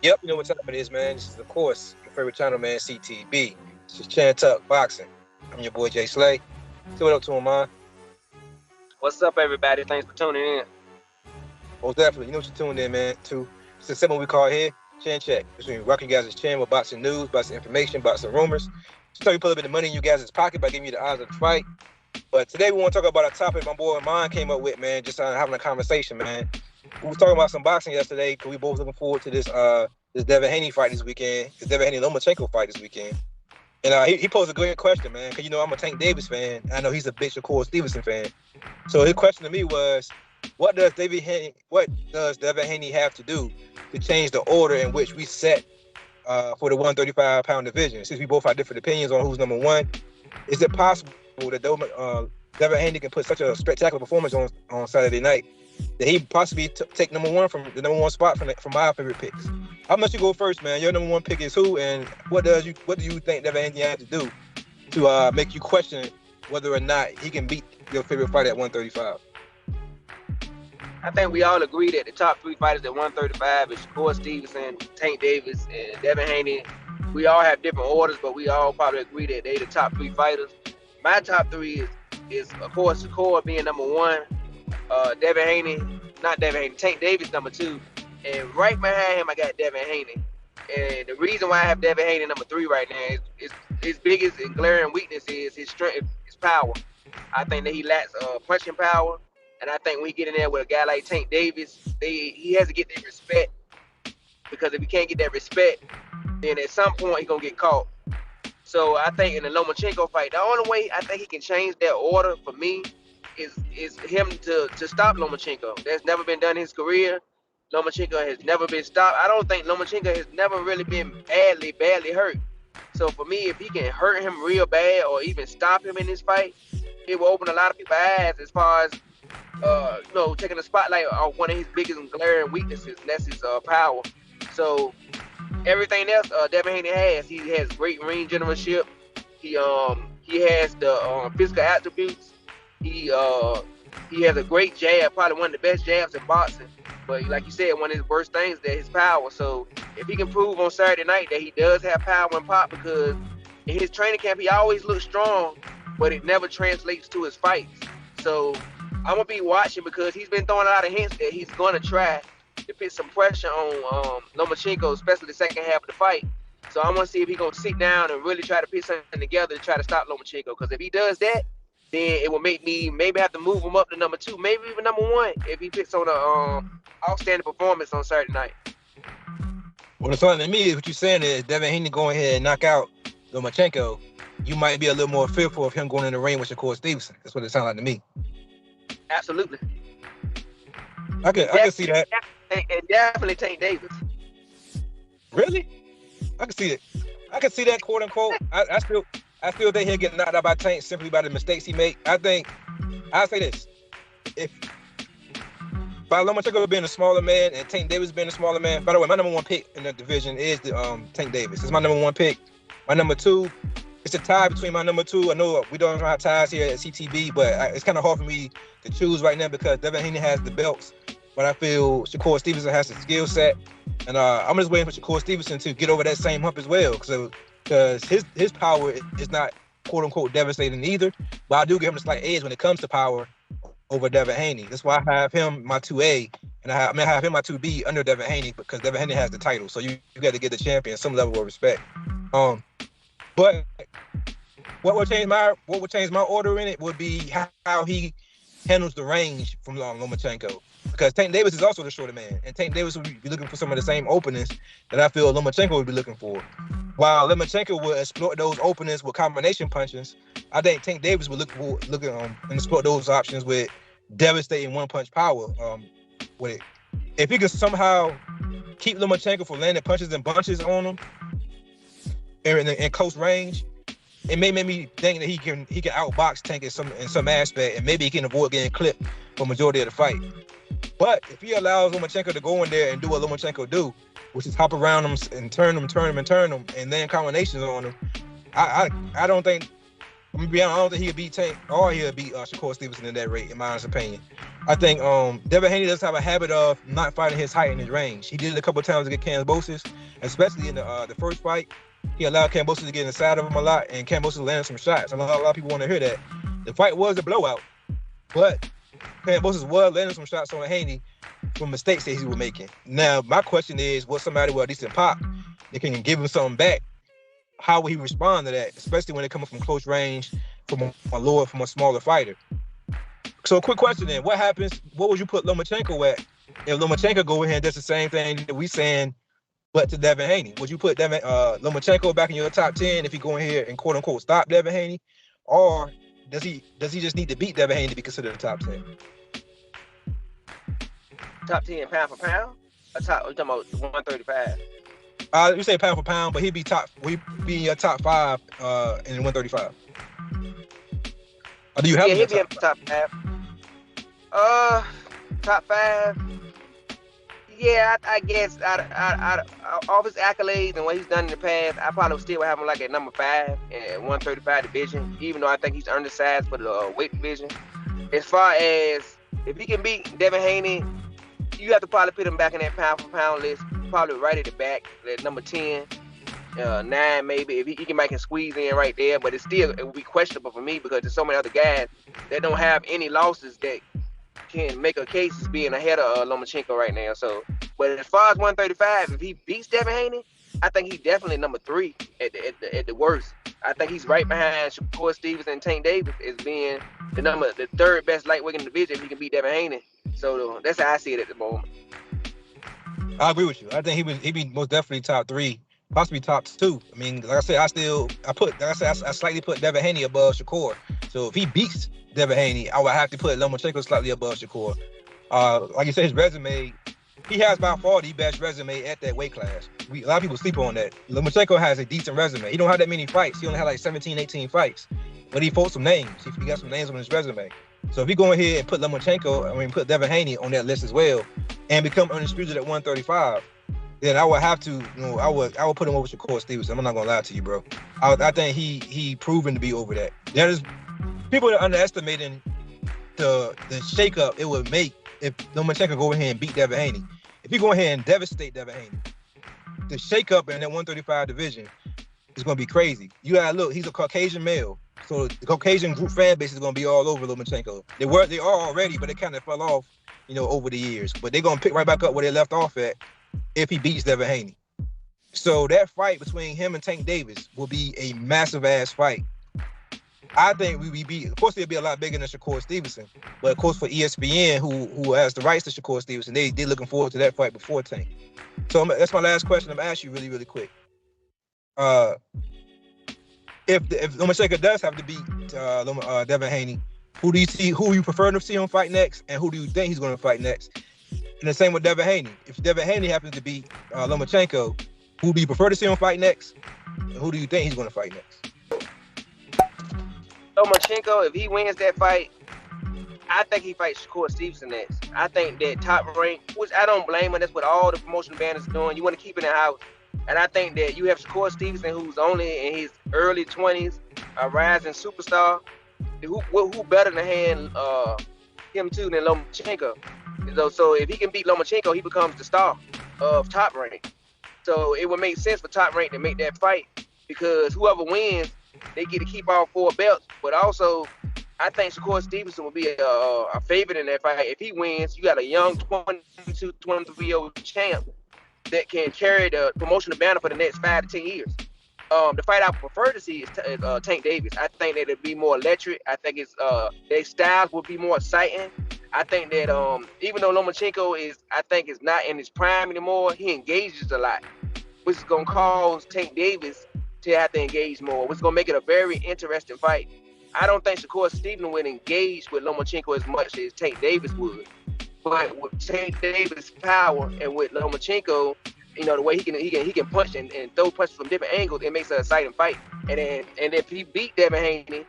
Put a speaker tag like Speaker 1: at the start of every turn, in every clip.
Speaker 1: Yep, you know what time it is, man. This is, of course, your favorite channel, man, CTB. This is Chan Tuck Boxing. I'm your boy, Jay Slay. Say what up to him, man.
Speaker 2: What's up, everybody? Thanks for tuning in.
Speaker 1: Most definitely. You know what you're tuned in, man, to. It's a segment we call here, Chan Check. Between rocking you guys' chin with boxing news, boxing information, boxing rumors. Just tell you put a little bit of money in you guys' pocket by giving you the odds of the fight. But today we want to talk about a topic my boy and mine came up with, man, just having a conversation, man. We was talking about some boxing yesterday because we both looking forward to this Devin Haney fight this weekend, this Devin Haney-Lomachenko fight this weekend. And he posed a great question, man, because, you know, I'm a Tank Davis fan. I know he's a big Shakur Stevenson fan. So his question to me was, what does Devin Haney have to do to change the order in which we set for the 135-pound division? Since we both have different opinions on who's number one, is it possible that Devin Haney can put such a spectacular performance on Saturday night that he possibly take number one from the number one spot from my favorite picks? How much you go first, man? Your number one pick is who, and what do you think Devin Haney has to do to make you question whether or not he can beat your favorite fighter at 135?
Speaker 2: I think we all agree that the top three fighters at 135 is Shakur Stevenson, Tank Davis, and Devin Haney. We all have different orders, but we all probably agree that they're the top three fighters. My top three is of course Shakur being number one, Tank Davis number two, and right behind him I got Devin Haney. And the reason why I have Devin Haney number three right now is his biggest and glaring weakness is his strength, his power. I think that he lacks punching power, and I think when he get in there with a guy like Tank Davis, he has to get that respect, because if he can't get that respect, then at some point he's gonna get caught. So I think in the Lomachenko fight, the only way I think he can change that order for me is him to stop Lomachenko. That's never been done in his career. Lomachenko has never been stopped. I don't think Lomachenko has never really been badly hurt. So for me, if he can hurt him real bad or even stop him in this fight, it will open a lot of people's eyes as far as taking the spotlight on one of his biggest and glaring weaknesses, and that's his power. So everything else Devin Haney has. He has great ring generalship. He has the physical attributes. He has a great jab, probably one of the best jabs in boxing. But like you said, one of his worst things is his power. So if he can prove on Saturday night that he does have power and pop, because in his training camp he always looks strong, but it never translates to his fights. So I'm gonna be watching, because he's been throwing a lot of hints that he's gonna try to put some pressure on Lomachenko, especially the second half of the fight. So I want to see if he's gonna sit down and really try to put something together to try to stop Lomachenko. Because if he does that, then it will make me maybe have to move him up to number two, maybe even number one, if he puts on a outstanding performance on Saturday night.
Speaker 1: Well, the thought to me is what you're saying is Devin Haney going ahead and knock out Lomachenko. You might be a little more fearful of him going in the ring with Shakur Stevenson. That's what it sounds like to me.
Speaker 2: Absolutely.
Speaker 1: I can see that.
Speaker 2: And definitely Tank Davis.
Speaker 1: Really? I can see it. I can see that, quote unquote. I still think he'll get knocked out by Tank simply by the mistakes he make. I'll say this. If by Lomachenko being a smaller man and Tank Davis being a smaller man, by the way, my number one pick in the division is the Tank Davis. It's my number one pick. My number two, it's a tie between my number two. I know we don't have ties here at CTB, but it's kind of hard for me to choose right now because Devin Haney has the belts, but I feel Shakur Stevenson has the skill set, and I'm just waiting for Shakur Stevenson to get over that same hump as well, because his power is not quote unquote devastating either, but I do give him a slight edge when it comes to power over Devin Haney. That's why I have him my 2A, and I have him my 2B under Devin Haney, because Devin Haney has the title, so you got to give the champion some level of respect. But what would change my order in it would be how he handles the range from Lomachenko, because Tank Davis is also the shorter man, and Tank Davis would be looking for some of the same openings that I feel Lomachenko would be looking for. While Lomachenko would exploit those openings with combination punches, I think Tank Davis would look and exploit those options with devastating one-punch power. With it, if he can somehow keep Lomachenko from landing punches and bunches on him in close range, it may make me think that he can outbox Tank in some aspect, and maybe he can avoid getting clipped for majority of the fight. But if he allows Lomachenko to go in there and do what Lomachenko do, which is hop around him and turn him, and land combinations on him, I don't think I'm gonna be honest, I don't think he'll beat Tank or he'll beat Shakur Stevenson in that rate, in my honest opinion. I think Devin Haney does have a habit of not fighting his height and his range. He did it a couple of times against Kambosos, especially in the first fight. He allowed Kambosos to get inside of him a lot, and Kambosos landed some shots. A lot of people want to hear that. The fight was a blowout, but Kambosos was landing some shots on Haney from mistakes that he was making. Now, my question is, will somebody with a decent pop that can give him something back, how will he respond to that, especially when it comes from close range, from a smaller fighter? So, a quick question then: what happens? What would you put Lomachenko at if Lomachenko go in here and does the same thing that we saying, but to Devin Haney? Would you put Lomachenko back in your top 10 if he go in here and quote unquote stop Devin Haney, or does he just need to beat Devin Haney to be considered a top 10?
Speaker 2: Top 10 pound for pound? We're talking about 135.
Speaker 1: You say pound for pound, but he'd be in your top 5 in 135. Or do you have him
Speaker 2: he'd be in top 5. Top 5. Yeah, I guess all his accolades and what he's done in the past, I probably still would have him like at number 5 at 135 division, even though I think he's undersized for the weight division. As far as if he can beat Devin Haney, you have to probably put him back in that pound for pound list, probably right at the back, at number 10, 9 maybe. If he can make him squeeze in right there, but it would be questionable for me because there's so many other guys that don't have any losses that can make a case as being ahead of Lomachenko right now. So, but as far as 135, if he beats Devin Haney, I think he's definitely number 3 at the worst. I think he's right behind Shakur Stevenson and Tank Davis as being the 3rd best lightweight in the division if he can beat Devin Haney. So that's how I see it at the moment.
Speaker 1: I agree with you. I think he'd be most definitely top 3, possibly top 2. I mean, like I said, I slightly put Devin Haney above Shakur. So if he beats Devin Haney, I would have to put Lomachenko slightly above Shakur. Like you said, his resume, he has by far the best resume at that weight class. A lot of people sleep on that. Lomachenko has a decent resume. He don't have that many fights. He only had like 17, 18 fights. But he fought some names. He got some names on his resume. So if you go ahead and put put Devin Haney on that list as well, and become undisputed at 135, then I would have to, I would put him over Shakur Stevenson. I'm not gonna lie to you, bro. I think he proven to be over that. There's people that are underestimating the shakeup it would make if Lomachenko go ahead and beat Devin Haney. If he go ahead and devastate Devin Haney, the shakeup in that 135 division is gonna be crazy. You gotta look. He's a Caucasian male. So the Caucasian group fan base is going to be all over Lomachenko. They are already, but they kind of fell off, over the years. But they're going to pick right back up where they left off at if he beats Devin Haney. So that fight between him and Tank Davis will be a massive ass fight. I think of course, it'll be a lot bigger than Shakur Stevenson. But of course, for ESPN, who has the rights to Shakur Stevenson, they're looking forward to that fight before Tank. So that's my last question. I'm going to ask you really, really quick. If Lomachenko does have to beat Devin Haney, who you prefer to see him fight next, and who do you think he's going to fight next? And the same with Devin Haney. If Devin Haney happens to beat Lomachenko, who do you prefer to see him fight next, and who do you think he's going to fight next?
Speaker 2: Lomachenko, if he wins that fight, I think he fights Shakur Stevenson next. I think that Top Rank, which I don't blame him, that's what all the promotion banners are doing. You want to keep it in house. And I think that you have Shakur Stevenson, who's only in his early 20s, a rising superstar. Who better to hand him to than Lomachenko? So if he can beat Lomachenko, he becomes the star of Top Rank. So it would make sense for Top Rank to make that fight because whoever wins, they get to keep all 4 belts. But also, I think Shakur Stevenson will be a favorite in that fight. If he wins, you got a young 22, 23-year-old champ that can carry the promotional banner for the next 5 to 10 years. The fight I prefer to see is Tank Davis. I think that it'll be more electric. I think their styles will be more exciting. I think that even though Lomachenko is not in his prime anymore, he engages a lot, which is gonna cause Tank Davis to have to engage more, which is gonna make it a very interesting fight. I don't think Shakur Stevenson would engage with Lomachenko as much as Tank Davis would. But with Tank Davis' power and with Lomachenko, the way he can punch and throw punches from different angles, it makes an exciting fight. And if he beat Devin Haney,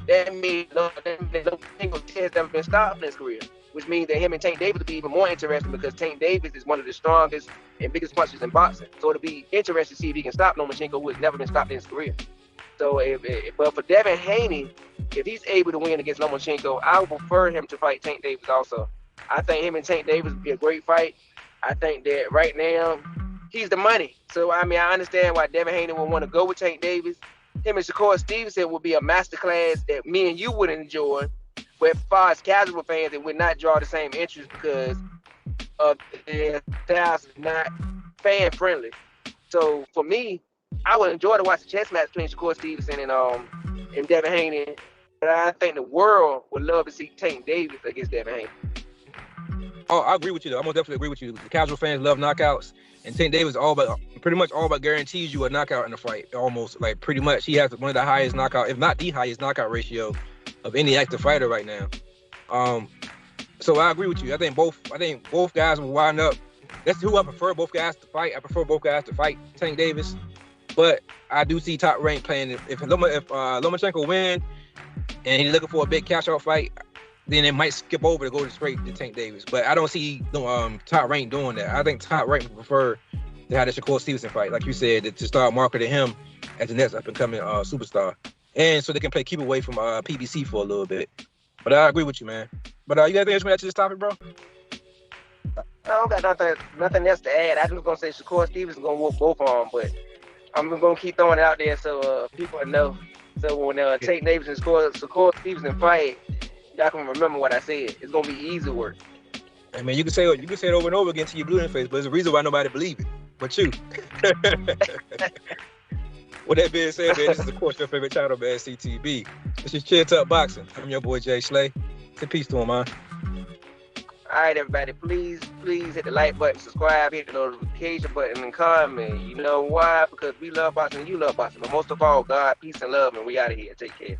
Speaker 2: that means Lomachenko has never been stopped in his career, which means that him and Tank Davis will be even more interesting because Tank Davis is one of the strongest and biggest punchers in boxing. So it'll be interesting to see if he can stop Lomachenko, who has never been stopped in his career. So, but for Devin Haney, if he's able to win against Lomachenko, I would prefer him to fight Tank Davis also. I think him and Tank Davis would be a great fight. I think that right now, he's the money. So, I mean, I understand why Devin Haney would want to go with Tank Davis. Him and Shakur Stevenson would be a masterclass that me and you would enjoy. But as far as casual fans, it would not draw the same interest because of their styles not fan friendly. So for me, I would enjoy to watch the chess match between Shakur Stevenson and Devin Haney. But I think the world would love to see Tank Davis against Devin Haney.
Speaker 1: Oh, I agree with you though. I'm gonna definitely agree with you. The casual fans love knockouts, and Tank Davis pretty much all but guarantees you a knockout in the fight. Almost like pretty much he has one of the highest knockout, if not the highest knockout ratio of any active fighter right now. So I agree with you. I think both guys will wind up. That's who I prefer both guys to fight. I prefer both guys to fight Tank Davis, but I do see Top Rank playing. If Lomachenko win and he's looking for a big cash out fight, then it might skip over to go straight to Tank Davis. But I don't see Top Rank doing that. I think Top Rank would prefer to have the Shakur Stevenson fight, like you said, to start marketing him as the next up and coming superstar, and so they can keep away from PBC for a little bit. But I agree with you, man. But you got anything else to add to this topic, bro?
Speaker 2: I don't got nothing else to add. I'm just gonna say Shakur Stevens is gonna whoop both of them, but I'm gonna keep throwing it out there so people know. So when Tank Davis and Shakur Stevens fight, y'all can remember what I said. It's gonna be easy work.
Speaker 1: Hey man, you can say it over and over again till you're blue in the face, but there's a reason why nobody believe it. But you. With that being said, man, this is of course your favorite channel, man, CTB. This is Chin Tuck Boxing. I'm your boy Jay Slay. Say peace to him, man.
Speaker 2: All right, everybody, please hit the like button, subscribe, hit the notification button, and comment. You know why? Because we love boxing and you love boxing. But most of all, God, peace, and love, and we out of here. Take care.